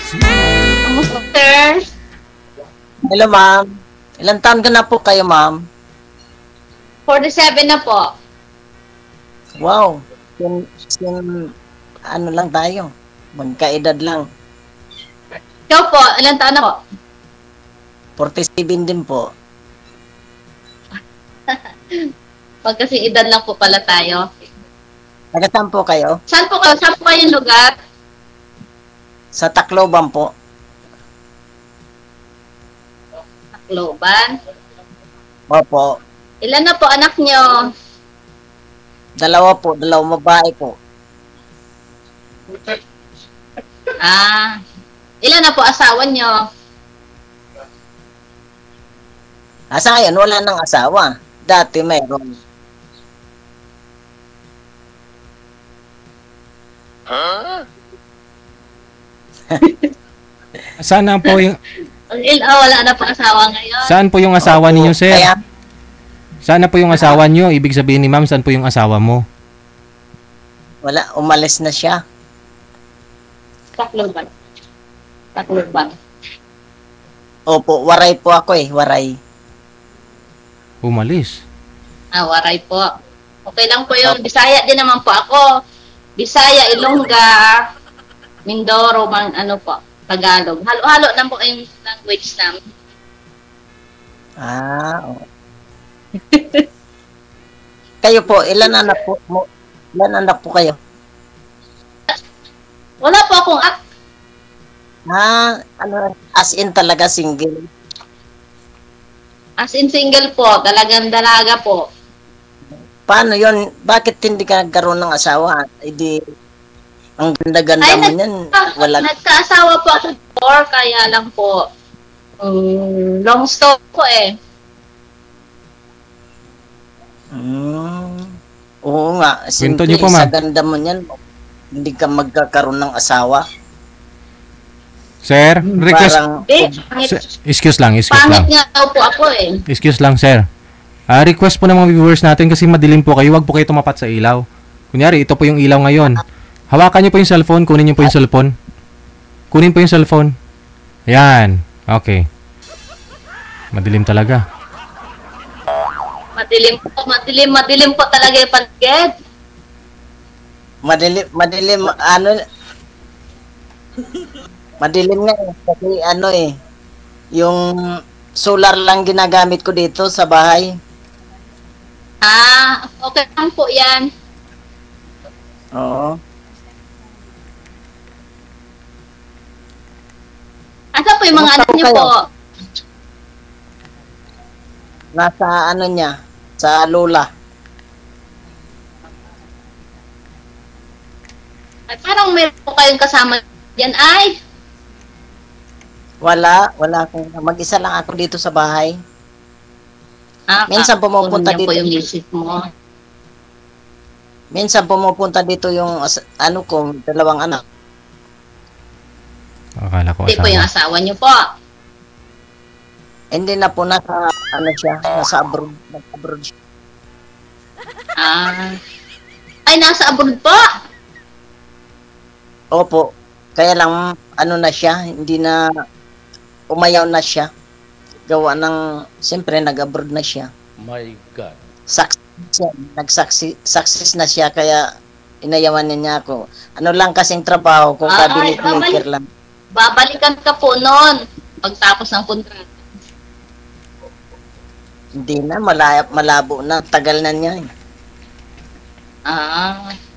Kamusta, sir? Hello, ma'am. Ilang taon ka na po kayo, ma'am? 47 na po. Wow. Ano lang tayo? Magkaedad lang. Ikaw po, ilang taon na po? 47 din po. Pagkasing edad lang po pala tayo. Taga saan po kayo? Saan po kayo? Saan po kayong lugar? Sa Tacloban po. Tacloban. Opo. Ilan na po anak nyo? Dalawa po. Dalawang babae po. Ah. Ilan na po asawa nyo? Asa ngayon? Wala nang asawa. Dati mayroon. Saan na po yung Wala na po asawa ngayon. Saan po yung asawa ninyo, sir? Kaya, Saan na po yung asawa niyo? Ibig sabihin ni ma'am, saan po yung asawa mo? wala. Umalis na siya. Tacloban. Tacloban. Opo. Waray po ako eh. Waray. Umalis. Waray po. Okay lang po yun. Bisaya din naman po ako. Bisaya, Ilongga, Mindoro, ano po, Tagalog. Halo-halo na po yung language namin. Oo. Kayo po, ilan anak po mo? Ilan anak po kayo? Wala po akong As in talaga single. as in single po. Talagang dalaga po. Paano yon? Bakit hindi ka nagkaroon ng asawa? Hindi, ang ganda-ganda mo niyan. Wala. Nagkaasawa po ako before, kaya lang po. Long story po eh. Oo nga. Kwento Simple, niyo po, sa ma'am. ganda mo niyan, hindi ka magkakaroon ng asawa. Sir, request. Parang, Excuse lang. Pangit nga daw po ako eh. Excuse lang, sir. Request po ng mga viewers natin kasi madilim po kayo. Huwag po kayo tumapat sa ilaw. Kunyari, ito po yung ilaw ngayon. Hawakan niyo po yung cellphone. Kunin niyo po yung cellphone. Kunin po yung cellphone. Ayan. Okay. Madilim talaga. Madilim po talaga yung paligid. Madilim nga eh. Kasi yung solar lang ginagamit ko dito sa bahay. Okay lang po yan. Oo. Asa po yung mga Kumusta anak po niyo kayo? po? Nasa niya, sa lola. Ay, parang meron po kayong kasama yan ay. Wala akong, mag-isa lang ako dito sa bahay. Minsan pumupunta dito. Po dito. yung isip mo. Minsan pumupunta dito yung dalawang anak. Akala ko Hindi po yung asawa. asawa niyo po. Hindi na po nasa nasa abroad. Nasa-abroad siya. Ay, nasa abroad po? Opo. Kaya lang, na siya, hindi na, umayaw na siya. Gawa ng, siyempre, nag-abroad na siya. My God. Success na siya, kaya inayawan niya ako. Ano lang kasing trabaho ko, cabinet maker lang. Babalikan ka po noon pagtapos ng kontrata. Hindi na, malabo na, tagal na niya.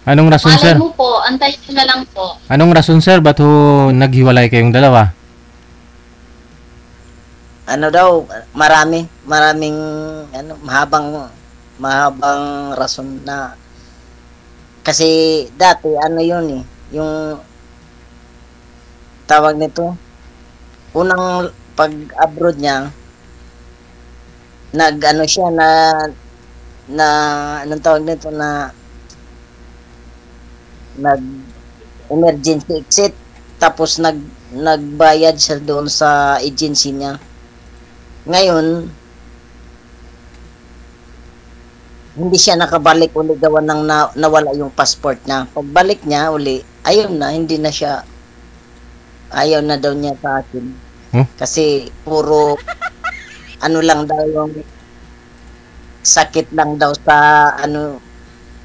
Anong rason, sir? Malay mo po, antayin mo na lang po. Anong rason, sir? Ba't naghiwalay kayong dalawa? Maraming mahabang rason na kasi dati yun yung tawag nito, unang pag-abroad niya, siya anong tawag nito, emergency exit, tapos nagbayad siya doon sa agency niya. Ngayon, hindi siya nakabalik uli gawa ng nawala yung passport niya. Pagbalik niya uli, ayun na, hindi na siya Ayaw na daw niya sa akin. Huh? Kasi puro ano lang daw yung sakit lang daw sa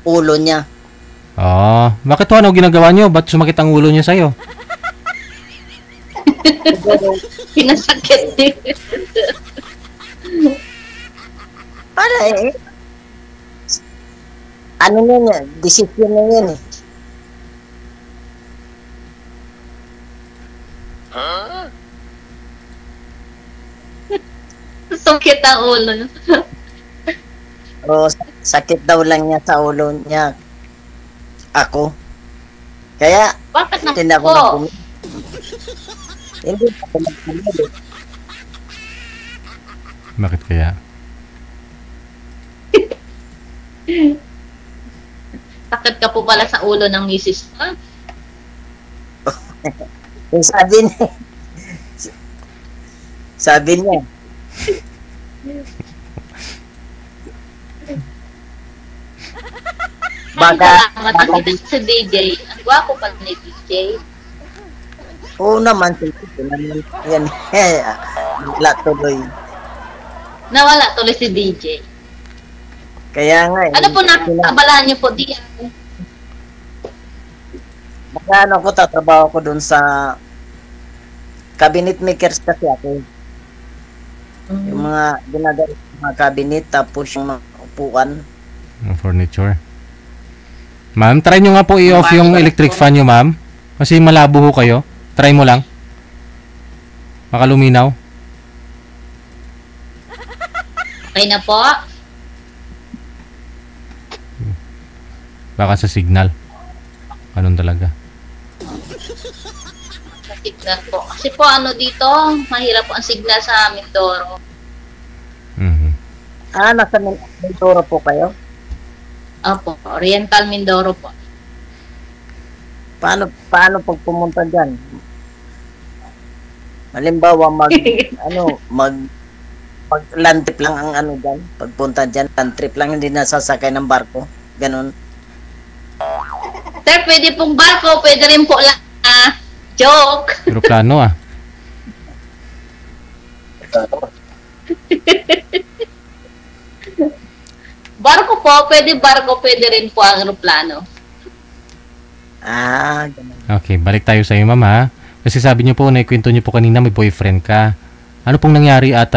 ulo niya. Bakit ho? Ano ginagawa nyo? Ba't sumakit ang ulo niya sa'yo? Pinasakit din. Para ano niya, decision na yan eh. Sakit ang ulo. O, sakit daw lang niya sa ulo niya. Ako. Kaya, Bakit na hindi ako po? Hindi ako nagpumili. Bakit kaya? Sakit ka po pala sa ulo ng misis mo. Yung sabi niya, baka Si DJ. Ang gwapo pala ni DJ. oo naman, yan, wala tuloy. Nawala tuloy si DJ. Kaya nga, Ano po nakabalahan niyo po diyan? Magkano ko, tatrabaho ko dun sa cabinet makers kasi ako. Yung mga ginagawa ng mga cabinet, tapos yung mga upuan. Ang furniture. Ma'am, try nyo nga po i-off yung electric fan nyo, ma'am. Kasi malabo ho kayo. Try mo lang. Baka luminaw. Okay na po. Baka sa signal. Ganun talaga. Sa signal po. Kasi po ano dito, mahirap po ang signal sa Mindoro. Mhm. Nasa Mindoro po kayo? Opo, Oriental Mindoro po. Paano pag pumunta dyan? Halimbawa, mag land trip lang ang dyan. Pagpunta dyan, land trip lang, hindi nasasakay ng barko. Ganun. Sir, pwede pong barko, pwede rin po lang. Joke. Aeroplano ah. Barko, pwede rin po ang aeroplano. Ganun. Okay, balik tayo sa iyo, ma'am ha. Kasi sabi niyo po, naikwento niyo po kanina may boyfriend ka. Ano pong nangyari at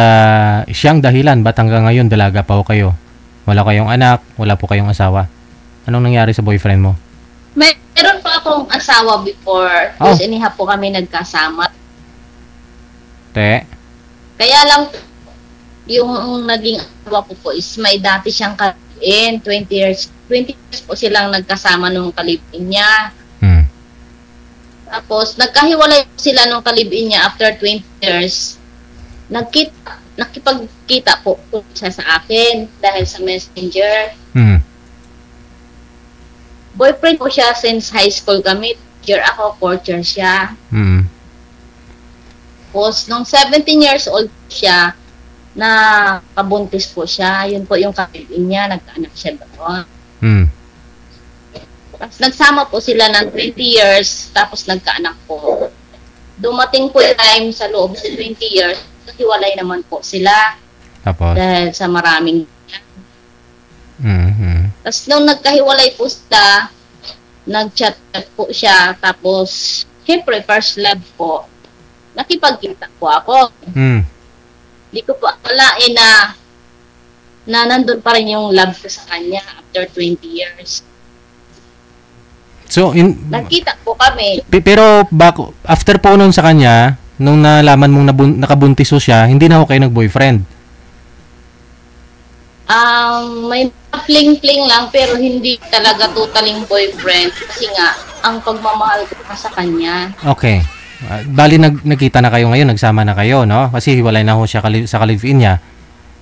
siyang dahilan? Ba't hanggang ngayon dalaga pa ho kayo? Wala kayong anak, wala po kayong asawa. Anong nangyari sa boyfriend mo? Meron pa akong asawa before. Oh. Tapos iniha po kami nagkasama. Te? Kaya lang, yung naging asawa ko po is may dati siyang kalibin. 20 years po silang nagkasama nung kalibin niya. Tapos, nagkahiwalay sila nung kalibin niya after 20 years. Nakipagkita po siya sa akin dahil sa messenger. Boyfriend ko siya since high school kami. Year ako, 4th year siya. Tapos, nung 17 years old siya, na kabuntis po siya. Yun po yung kalibin niya, nagkaanak siya doon. Tapos, nagsama po sila ng 20 years, tapos nagkaanak po. Dumating po yung time sa loob sa 20 years, hiwalay naman po sila. Tapos? Dahil sa maraming Tapos nung nagkahiwalay po sila, nag-chat po siya, tapos syempre first love po, nakipagkita po ako. Hindi ko po akalain na nandun pa rin yung love ko sa kanya after 20 years. So, Nagkita po kami. pero after po nun sa kanya, nung nalaman mong nakabuntis ho siya, hindi na ho kayo nag-boyfriend? May fling-fling lang pero hindi talaga totaling boyfriend kasi nga ang pagmamahal ko pa sa kanya. Okay. Bali nagkita na kayo ngayon, nagsama na kayo, no? Kasi hiwalay na ho siya sa ka-live-in niya.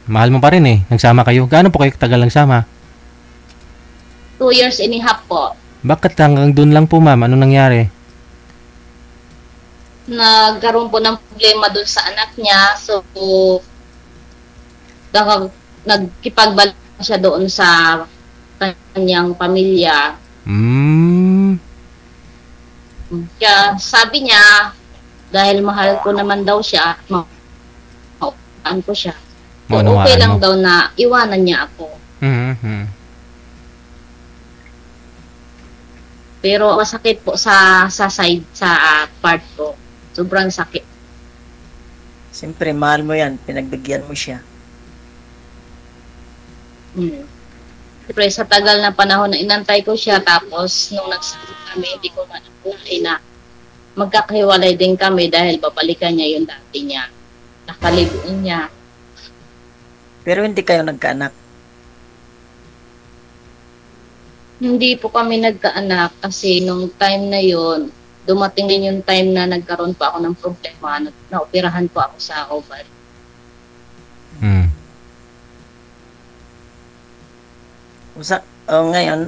Mahal mo pa rin eh, nagsama kayo. Gaano po kayo tagal nagsama? 2 years and a half po. Bakit hanggang doon lang po, ma'am? Anong nangyari? Nagkaroon po ng problema doon sa anak niya. So, nagkipagbalik siya doon sa kanyang pamilya. Kaya sabi niya, dahil mahal ko naman daw siya, maupaan ko siya. So, Maunawaan okay lang mo. daw na iwanan niya ako. Mhm. Pero masakit po sa side, sa part ko. Sobrang sakit. Siyempre, mahal mo yan. Pinagbigyan mo siya. Siyempre, sa tagal na panahon na inantay ko siya, tapos nung nagsama kami, hindi ko man akalain na magkakahiwalay din kami dahil babalikan niya yung dati niya. Nakalibuin niya. Pero hindi kayo nagkaanak. Hindi po kami nagkaanak kasi nung time na yon dumating din yung time na nagkaroon pa ako ng problema na naoperahan po ako sa ovary. Mm. Ngayon,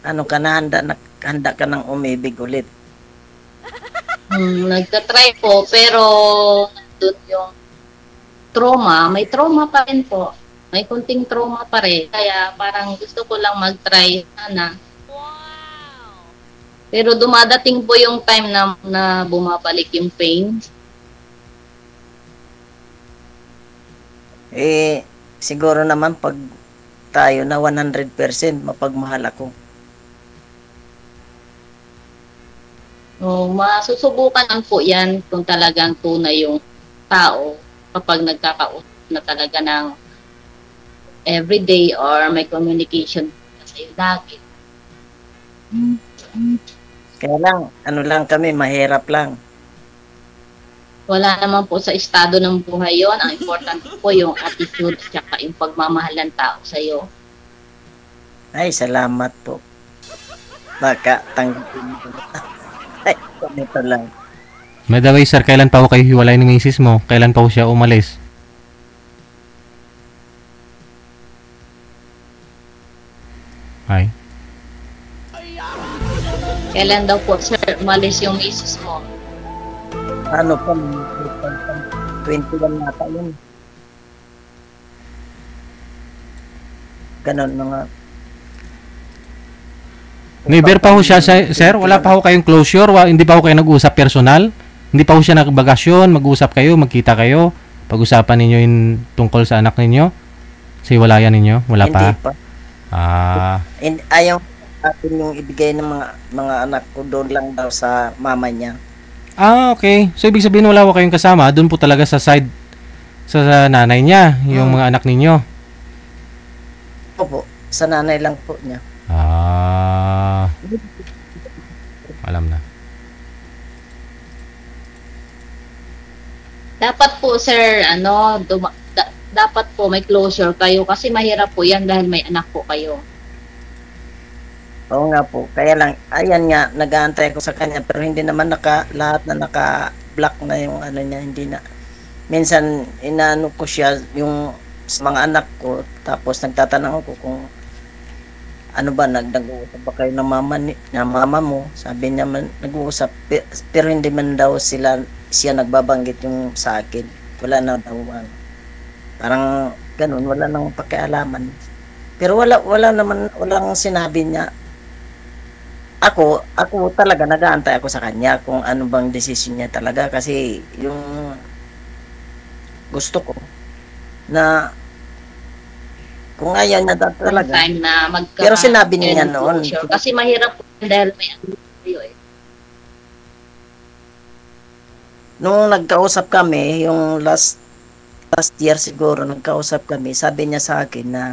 ano ka na, handa ka ng umibig ulit. Nagtatry po pero nandun yung trauma, may trauma pa rin po. May kunting trauma pa rin. Kaya parang gusto ko lang mag-try sana. Pero dumadating po yung time na bumabalik yung pain. Siguro naman pag tayo na 100% mapagmahal ako. Masusubukan lang po yan kung talagang tunay yung tao kapag nagkakausap na talaga ng everyday or may communication sa'yo lagi. Kaya lang, ano lang kami, mahirap lang. Wala naman po sa estado ng buhay yon. Ang important po yung attitude at saka yung pagmamahal ng tao sa'yo. Ay, salamat po. Baka tanggapin ko. Ay, ganito lang. By the way, sir, kailan pa ho kayo hiwalay ni misis mo? Kailan pa ho siya umalis? Ay. Kailan daw po, sir, umalis yung misis mo? Ano pa, 21 nata yun. Ganon mga... Never pa ho siya, sir? Wala pa ho kayong closure? Hindi pa ho kayo nag-usap personal? Hindi pa ho siya nagbagasyon? Mag-usap kayo? Magkita kayo? Pag-usapan ninyo yung tungkol sa anak ninyo? Sa hiwalayan ninyo? Wala pa? Hindi pa. Ayaw natin yung ibigay ng mga anak ko doon lang daw sa mama niya. Okay. So, ibig sabihin wala ho kayong kasama? Doon po talaga sa side, sa nanay niya, yung mga anak ninyo? Opo, sa nanay lang po niya. Alam na. Dapat po, sir, dapat po may closure kayo kasi mahirap po yan dahil may anak po kayo. Oo nga po. Kaya lang, ayan nga, nag-aantay ako sa kanya pero hindi naman lahat na naka-block na yung ano niya, hindi na. Minsan, inaano ko siya yung sa mga anak ko tapos nagtatanong ako kung ano ba, nag-uusap ba kayo ng mama mo? Sabi niya man, nag-uusap pero hindi man daw siya nagbabanggit yung sa akin. Wala na daw parang ganun, wala nang pakialaman. Pero walang sinabi niya. Ako talaga nag-aantay ako sa kanya kung ano bang desisyon niya talaga kasi yung gusto ko na kung ayaw niya talaga. Time na Pero sinabi niya noon. Kasi mahirap po dahil may anak kayo eh. Nung nagkausap kami, yung last year siguro, nagkausap kami, sabi niya sa akin na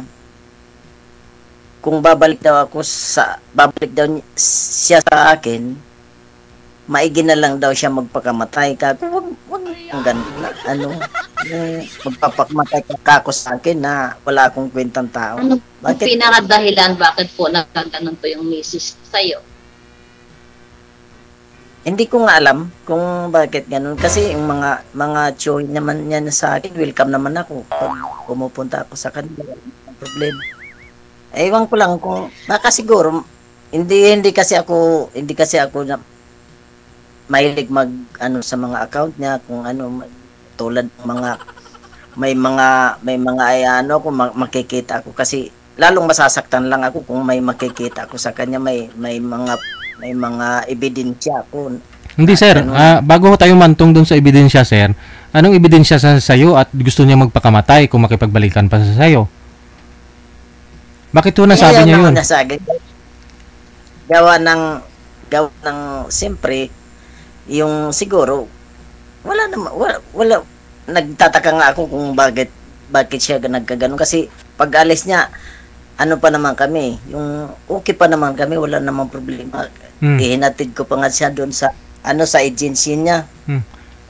kung babalik daw siya sa akin, maigi na lang daw siya magpakamatay. Wag ganun, magpapakamatay ka ako sa akin na wala akong kwentang tao. Ano ang pinakadahilan bakit po nagkaganon po yung misis sa'yo? Hindi ko nga alam kung bakit ganun. Kasi yung mga tsuhin naman yan sa akin, welcome naman ako. Pag pumupunta ako sa kanila, walang problema. Ewan ko lang kung, baka siguro, hindi kasi ako na mahilig sa mga account niya, kung tulad ng may mga kung makikita ako kasi lalong masasaktan lang ako kung may makikita ako sa kanya, may mga ebidensya ako. Hindi sir, bago tayo mantong doon sa ebidensya sir, anong ebidensya sa sayo at gusto niya magpakamatay kung makipagbalikan pa sa sayo? Bakit ho nasabi niya yun? Gawa ng siyempre, yung siguro, wala, nagtataka nga ako kung bakit siya nagkaganon. Kasi pag alis niya, ano pa naman kami, yung okay pa naman kami, wala namang problema. Ihinatid ko pa nga siya doon sa, sa agency niya.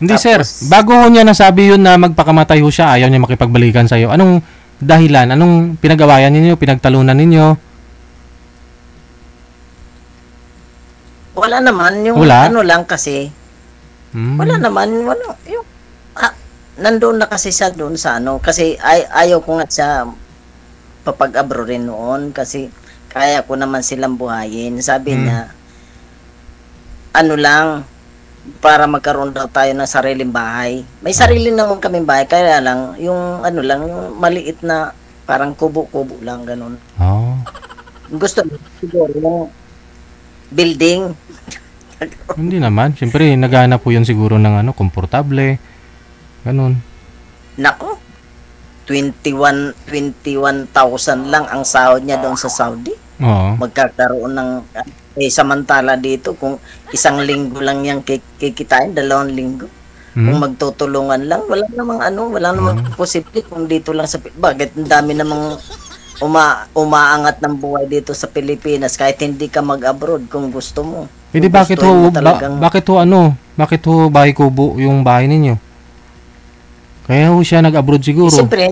Hindi Tapos, sir, bago ho niya nasabi yun na magpakamatay ho siya, ayaw niya makipagbalikan sa'yo, anong dahilan? Anong pinagawayan ninyo? Pinagtalunan ninyo? Wala naman. Yung ano lang kasi, wala naman. Yung, nandoon na kasi siya doon sa kasi ayaw ko nga siya papag-abroad rin noon kasi kaya ko naman silang buhayin. Sabi niya, lang, para magkaroon daw tayo ng sariling bahay. May sarili naman kaming bahay, kaya lang, yung yung maliit na parang kubo-kubo lang, ganun. Oh. Gusto siguro yung building. Hindi naman. Siyempre, naghahanap po yun siguro ng komportable. Ganun. Nako, 21,000 lang ang sahod niya doon sa Saudi. Oo. Magkakaroon ng samantala dito kung isang linggo lang yang kikitain, 2 linggo. Kung magtutulungan lang, wala namang posible kung dito lang sa bakit ang dami namang umaangat ng buhay dito sa Pilipinas kahit hindi ka mag-abroad kung gusto mo. Hindi bakit ho bahay kubo yung bahay ninyo? Kaya ho siya nag-abroad siguro. Siyempre,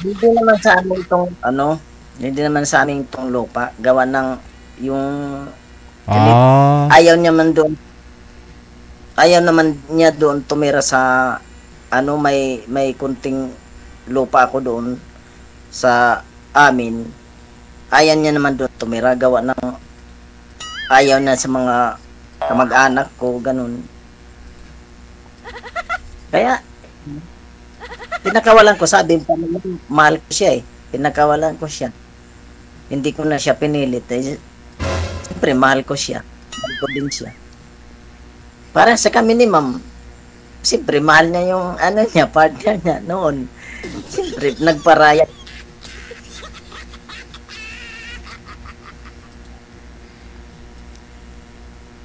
hindi naman sa amin hindi naman sa amin itong lupa. Gawa ng yung ayaw naman niya doon tumira sa may kunting lupa ako doon sa amin. Ayaw niya naman doon tumira. Gawa ng ayaw na sa mga kamag-anak ko, ganun. Kaya pinakawalan ko, sabi pa naman, mahal ko siya pinakawalan ko siya. Hindi ko na siya pinilit. Siyempre, mahal ko siya. Mahal ko din siya. Para sa kami ni ma'am, siyempre, mahal niya yung partner niya noon. Siyempre, nagparaya.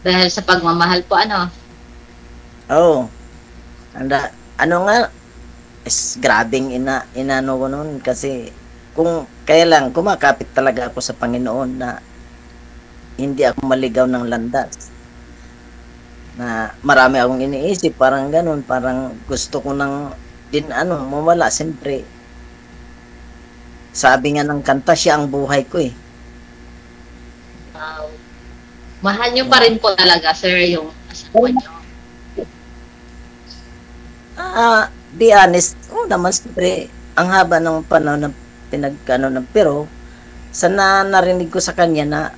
Dahil sa pagmamahal po, Oo. Grabing inano ko noon kasi kung kaya lang kumakapit talaga ako sa Panginoon na hindi ako maligaw ng landas. Na marami akong iniisip, parang ganun, parang gusto ko nang din mawala, siyempre. Sabi nga ng kanta, siya ang buhay ko Wow. Mahal nyo pa rin po talaga, sir, yung asawa nyo. Be honest, naman siyempre, ang haba ng panahon na pero sa narinig ko sa kanya na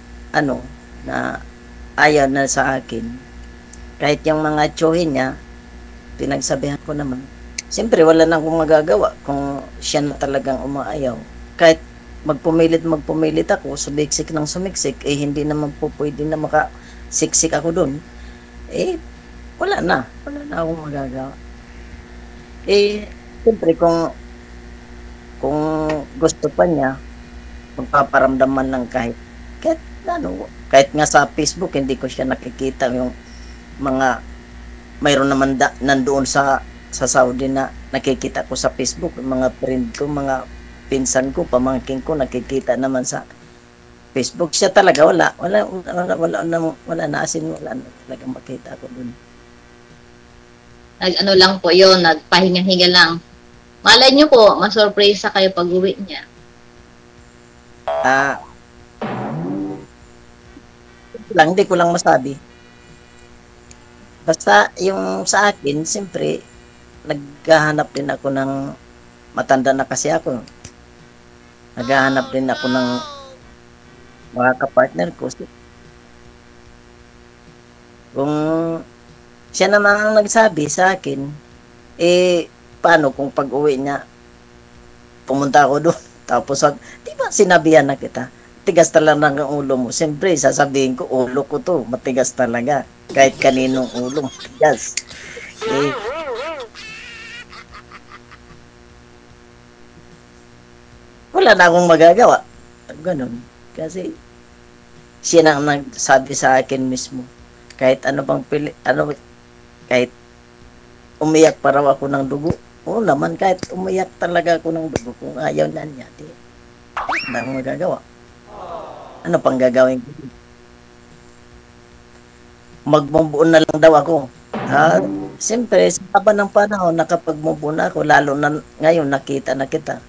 na ayaw na sa akin. Kahit yung mga tsuhin niya, pinagsabihan ko naman. Siyempre, wala na akong magagawa kung siya na talagang umaayaw. Kahit magpumilit ako, sumiksik ng sumiksik, hindi naman po pwede na makasiksik ako doon. Wala na akong magagawa. Siyempre, kung gusto pa niya, magpaparamdam man lang kahit nga sa Facebook, hindi ko siya nakikita yung mga, mayroon naman nandoon sa Saudi na nakikita ko sa Facebook, mga friend ko, mga pinsan ko, pamangkin ko, nakikita naman sa Facebook. Siya talaga, wala na asin, wala na talaga makita ko dun. Lang po yun, nagpahinga-hinga lang. Malay nyo po, masurpresa kayo pag-uwi niya. Hindi ko lang masabi. Basta yung sa akin, siyempre, naghahanap din ako ng, matanda na kasi ako. Naghahanap din ako ng mga kapartner ko. Kung siya naman ang nagsabi sa akin, paano kung pag-uwi niya, pumunta ako doon, tapos, di ba sinabihan na kita? matigas talaga ng ulo mo. Siyempre, sasabihin ko, ulo ko to, matigas talaga. Kahit kaninong ulo, matigas. Eh, wala na akong magagawa. Ganun. Kasi, siya nang nagsabi sa akin mismo. Kahit ano bang kahit umiyak pa raw ako ng dugo. Oo naman, kahit umiyak talaga ako ng dugo. Kung ayaw na niya, di, wala akong magagawa. Ano pang gagawin ko? Magmumbuo na lang daw ako. Siyempre, sa haba ng panahon, nakapagmumbuo na ako, lalo na ngayon, nakita na kita.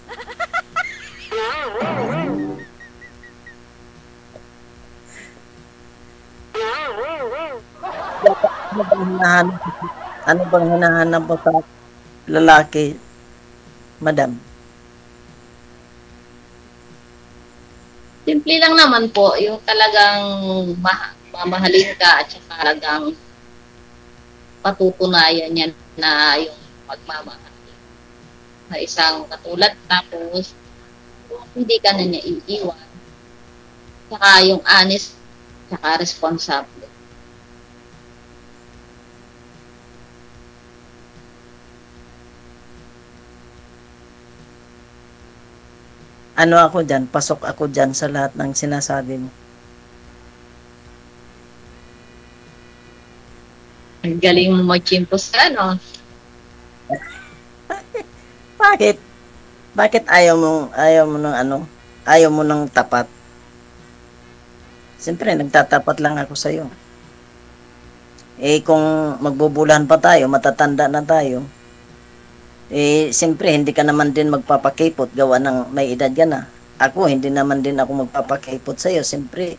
Ano bang hinahanap mo sa lalaki, madam? Simple lang naman po, yung talagang mamahalin ka at saka talagang patutunayan niya na yung pagmamahal na isang katulad, tapos hindi ka na niya iiwan. Saka yung honest, saka responsable. Ano ako dyan? Pasok ako dyan sa lahat ng sinasabi mo. Ang galing mo mag-chimpos ka, no? Bakit? Bakit ayaw mo ng ano? Ayaw mo ng tapat? Siyempre, nagtatapat lang ako sa'yo. Eh, kung magbubulan pa tayo, matatanda na tayo, eh, siyempre, hindi ka naman din magpapakipot, gawa ng may edad ka na. Ako, hindi naman din ako magpapakipot sa'yo. Siyempre,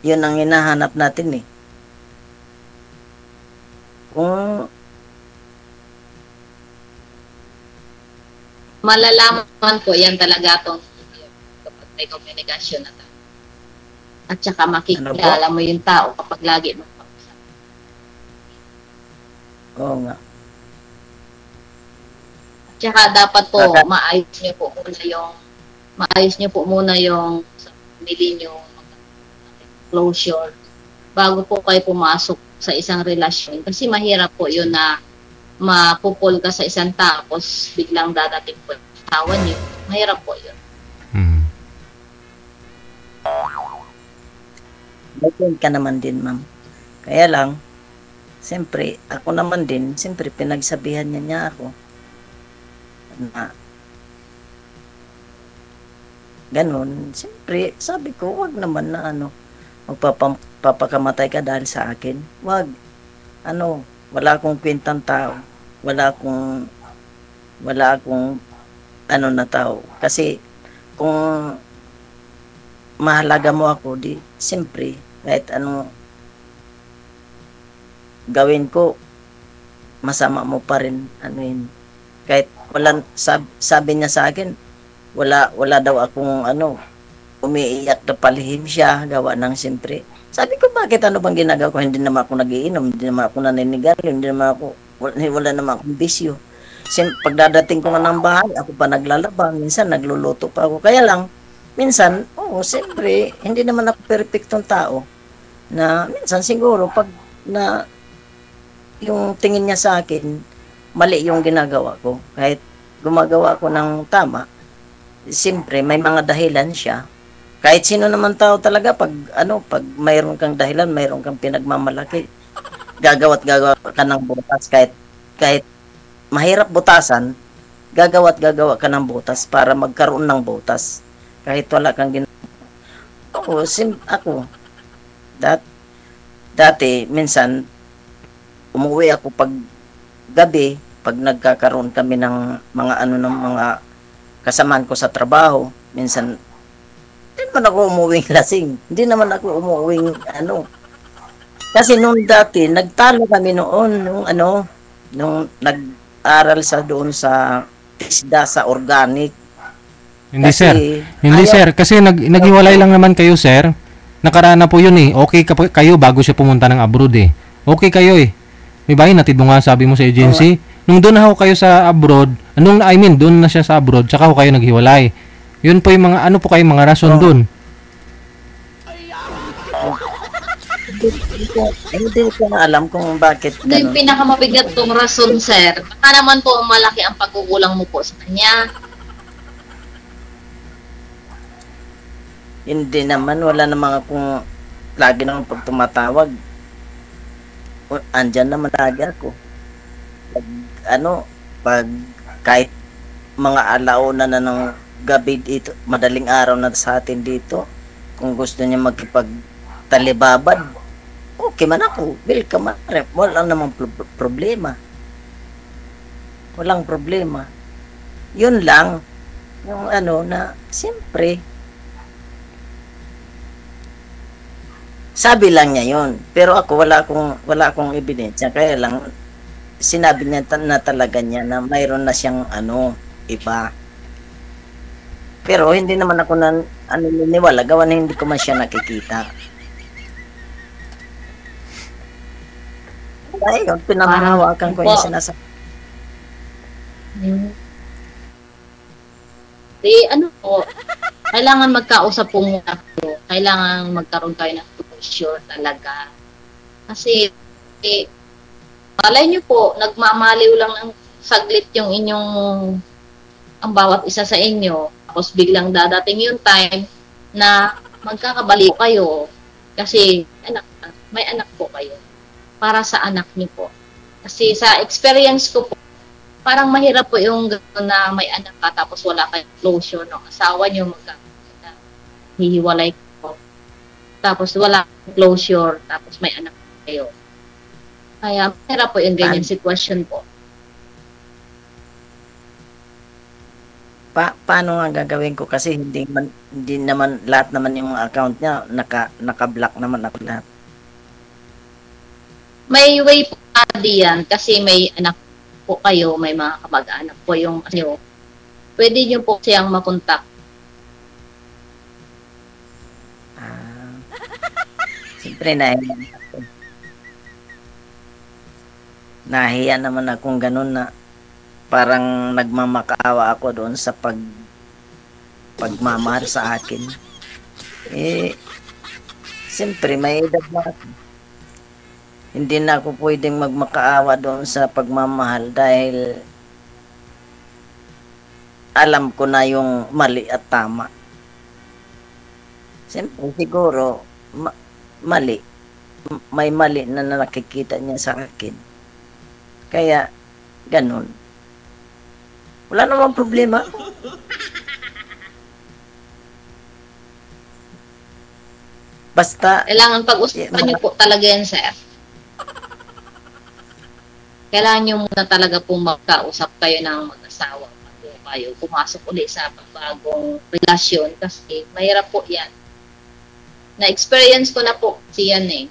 yun ang hinahanap natin eh. Kung Malalaman ko, yan talaga itong kapag may komunikasyon na tayo. At saka makikilala mo yung tao kapag lagi mo kausap. oo nga. Tsaka dapat po maayos niyo po muna yung sa family niyo, closure bago po kayo pumasok sa isang relasyon, kasi mahirap po yun na mapupol ka sa isang tapos biglang dadating po yung asawa niyo. Mahirap po yun. May ka naman din, ma'am. Kaya lang, siyempre, ako naman din, siyempre, pinagsabihan niya ako na ganun. Siyempre, sabi ko, wag naman na magpapakamatay ka dahil sa akin. Wag. Wala akong kwentang tao. Wala akong na tao. Kasi, kung mahalaga mo ako, di, siyempre, kahit gawin ko, masama mo pa rin, kahit sabi niya sa akin, wala daw akong umiiyak na palihim siya, gawa ng siyempre. Sabi ko, bakit bang ginagawa ko? Hindi naman ako nagiinom, hindi naman ako naninigarilyo, wala naman akong bisyo. Pagdadating ko nga ng bahay, ako pa naglalaba, minsan nagluluto pa ako. Kaya lang, minsan, siyempre, hindi naman ako perfectong tao. Na minsan siguro, pag yung tingin niya sa akin, mali yung ginagawa ko. Kahit gumagawa ko ng tama, siyempre, may mga dahilan siya. Kahit sino naman tao talaga, pag mayroon kang dahilan, mayroon kang pinagmamalaki, gagawa't gagawa ka ng butas. Kahit mahirap butasan, gagawa't gagawa ka ng butas para magkaroon ng butas. Kahit wala kang ginagawa. Ako, dati, minsan, umuwi ako pag gabi, pag nagkakaroon kami ng mga kasamaan ko sa trabaho, minsan, hindi naman ako umuwing lasing. Hindi naman ako umuwing Kasi nung dati, nagtalo kami noon, nung nag-aral doon sa isda sa organic. Hindi sir, kasi naghiwalay lang naman kayo, sir. Nakaraan na po yun eh. Okay kayo bago siya pumunta ng abroad eh. Okay kayo eh. May bahay, natid mo nga sabi mo sa agency. Nung doon na ho kayo sa abroad, doon na siya sa abroad, tsaka ho kayo naghiwalay. Yun po yung mga, mga rason doon. Hindi ko na alam kung bakit Ito yung ganun. pinakamabigat kong rason, sir. Baka naman po malaki ang pagkukulang mo po sa kanya. Hindi naman, wala namang akong lagi naman pag tumatawag. Andyan naman lagi ako. Pag, pag kahit mga alauna na ng gabi dito, madaling araw na sa atin dito, kung gusto niya magkipagtalibabad, okay man ako, welcome man. Wala namang problema. Walang problema. Yun lang, yung na, siyempre, sabi lang niya yun. Pero ako, wala akong ebidensya. Kaya lang, sinabi niya na talaga niya na mayroon na siyang iba. Pero hindi naman ako naniniwala, gawa na hindi ko man siya nakikita. Ayun, pinamahawakan ko yung sinasabi. Po, kailangan magkausap po muna po. Kailangan magkaroon kayo ng closure talaga. Kasi, malay nyo po, nagmamaliw lang ng saglit yung ang bawat isa sa inyo. Tapos biglang dadating yung time na magkakabaliw kayo. Kasi, may anak po kayo. Para sa anak niyo po. Kasi sa experience ko po, parang mahirap po yung gano'n na may anak ka tapos wala kayong closure ng asawa niyo, hihiwalay ko. Tapos wala kayong closure, tapos may anak kayo. Kaya mahirap po yung ganyan sitwasyon po. Paano nga gagawin ko kasi hindi naman lahat naman yung account niya naka-block naman ako lahat. May way po diyan kasi may anak po kayo, may mga kamag-anak po yung pwede niyo po siyang makontak. Siyempre nahiya naman akong ganun na parang nagmamakaawa ako doon sa pagmamahal sa akin. Siyempre may edad na ako. Hindi na ako pwedeng magmakaawa doon sa pagmamahal dahil alam ko na yung mali at tama. Siyempre siguro mali. May mali na nakikita niya sa akin. Kaya ganun. Wala namang problema. Basta Kailangan pag-usapan niyo po talaga yan, sir. Kailangan nyo muna talaga pong magkausap kayo ng mag-asawa bago kayo pumasok ulit sa pagbagong relasyon kasi mahirap po yan. Na-experience ko na po kasi yan eh.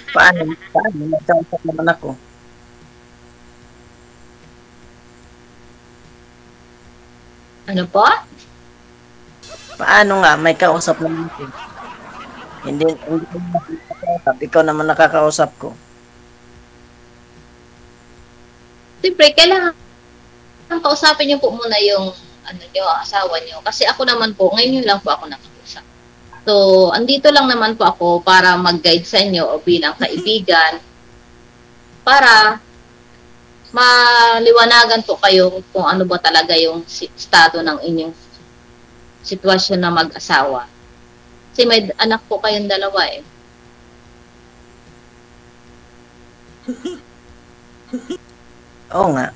Paano? Nagkausap naman ako. Ano po? Paano nga? May kausap naman ako. Hindi ko nakakausap. Ikaw naman nakakausap ko. Siyempre, kailangan kausapin niyo po muna yung asawa niyo. Kasi ako naman po, ngayon lang po ako nakausap. So, andito lang naman po ako para mag-guide sa inyo o bilang kaibigan para maliwanagan po kayo kung ano ba talaga yung estado ng inyong sitwasyon na mag-asawa. Kasi may anak po kayong dalawa eh. Oo nga.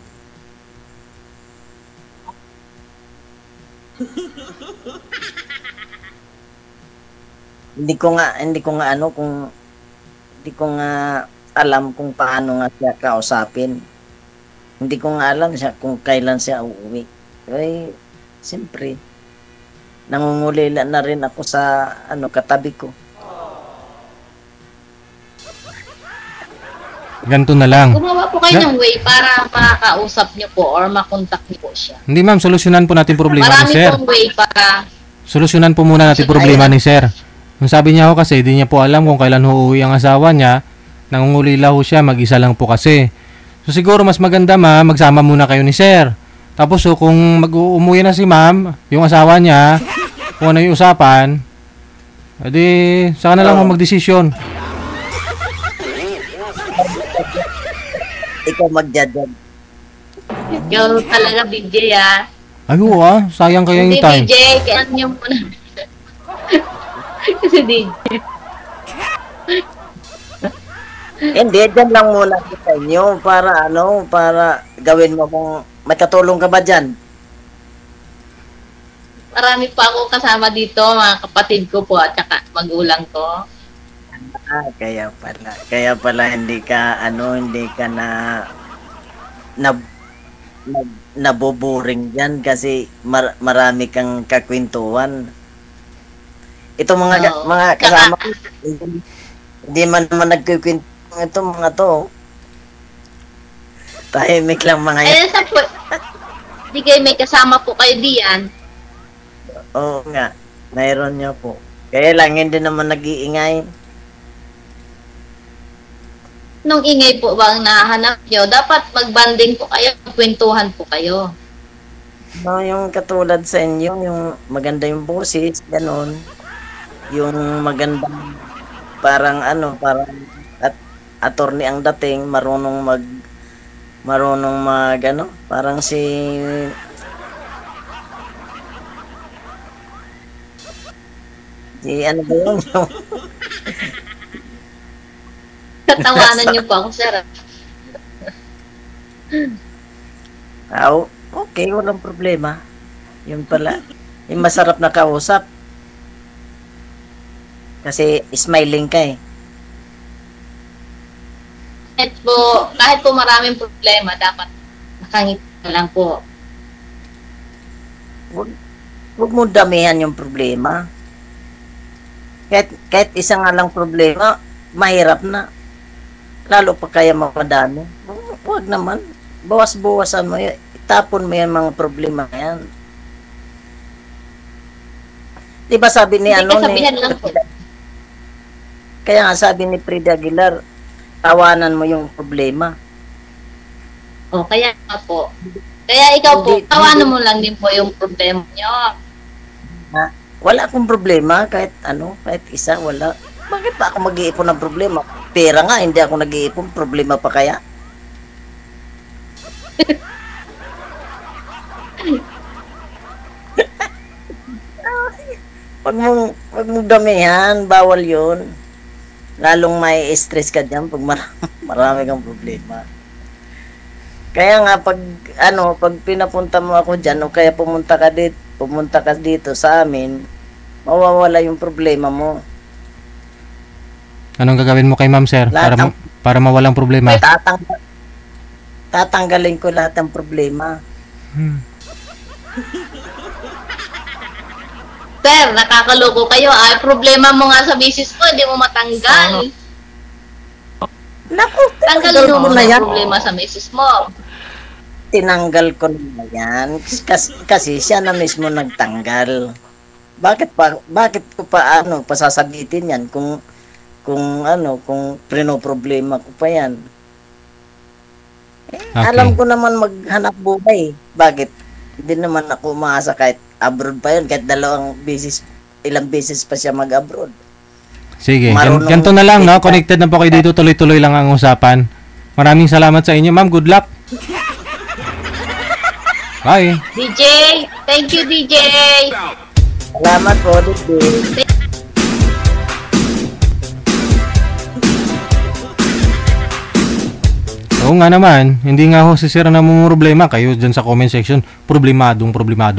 Hindi ko nga alam kung paano nga siya kausapin. Hindi ko nga alam siya kung kailan siya uuwi. Siyempre, nangungulila na rin ako sa katabi ko. Ganito na lang. Gumawa po kayo ng way para makakausap niyo po or makontak niyo po siya. Hindi ma'am, solusyonan po natin problema Marami ni sir. pong way para Solusyonan po muna natin problema ni sir. Yung sabi niya ho kasi, di niya po alam kung kailan uuwi ang asawa niya. Nangungulila ho siya, mag-isa lang po kasi. So siguro mas maganda ma'am, magsama muna kayo ni sir. Tapos so kung umuwi na si ma'am, yung asawa niya, kung ano yung usapan, edi saka na lang magdesisyon. Ikaw mag-judge. Ikaw talaga, DJ, ah. Ay, sayang kaya yung Hindi, time. DJ, kaya niyo muna. Kasi DJ. Hindi, dyan lang muna sa inyo para para gawin mo kung may katulong ka ba dyan? Marami pa ako kasama dito, mga kapatid ko po, at saka magulang ko. Kaya pala. Kaya pala hindi ka naboboring diyan kasi marami kang kakwentuhan. Ito mga kasama ko, hindi man naman nagkukwento ito mga to. Tahimik lang mga yan. Ayun sa po, hindi kayo may kasama po kayo diyan. Oo nga, mayroon niya po. Kaya lang hindi naman nag-iingay. Nung ingay po bang nahanap nyo, dapat magbanding po kayo, kwentuhan po kayo. No, yung katulad sa inyo, yung maganda yung boses, ganon. Yung magandang parang attorney ang dating, marunong mag parang si ano ba yun? Tatawanan nyo po ako, sir. Okay, walang problema. Yun pala. Yung masarap na kausap. Kasi smiling ka eh. Kahit po maraming problema, dapat nakangiti na lang po. Huwag mo damihan yung problema. Kahit isa nga lang problema, mahirap na. Lalo pa kaya mapadami. Huwag naman. Bawas-bawasan mo yan. Itapon mo yan mga problema yan. Di ba sabi ni kaya nga sabi ni Frida Aguilar, tawanan mo yung problema. O, kaya nga po. Kaya ikaw po, tawanan mo lang din po yung problema nyo. Wala akong problema, kahit isa, wala. Bakit pa ako mag-iipon ng problema? Pera nga, hindi ako nag-iipon, problema pa kaya? Wag mong damihan, bawal yun. Lalong may stress ka dyan pag marami kang problema. Kaya nga pag pinapunta mo ako dyan o kaya pumunta ka dito sa amin, mawawala yung problema mo. Anong gagawin mo kay ma'am, sir? Para mawalang problema. Tatanggalin ko lahat ng problema. Sir, nakakaloko kayo. Problema mo nga sa misis ko, hindi mo matanggal. Naku, Tanggalin mo na yan. Problema sa misis mo. Tinanggal ko na yan. Kasi siya na mismo nagtanggal. Bakit ko pa pasasabitin yan kung problema ko pa yan. Okay. Alam ko naman maghanap buhay. Bakit? Hindi naman ako umaasa kahit abroad pa yun, kahit ilang beses pa siya mag-abroad. Sige, ganito na lang, no? Connected na po kayo dito, tuloy-tuloy lang ang usapan. Maraming salamat sa inyo, ma'am. Good luck. Bye. DJ, thank you, DJ. Salamat po, DJ. Oo nga naman, hindi nga ho si sir na problema kayo dyan sa comment section. Problemado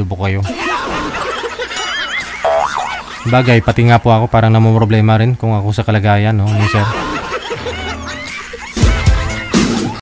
po kayo. Bagay, pati nga po ako parang namumroblema rin kung ako sa kalagayan, no, ni sir.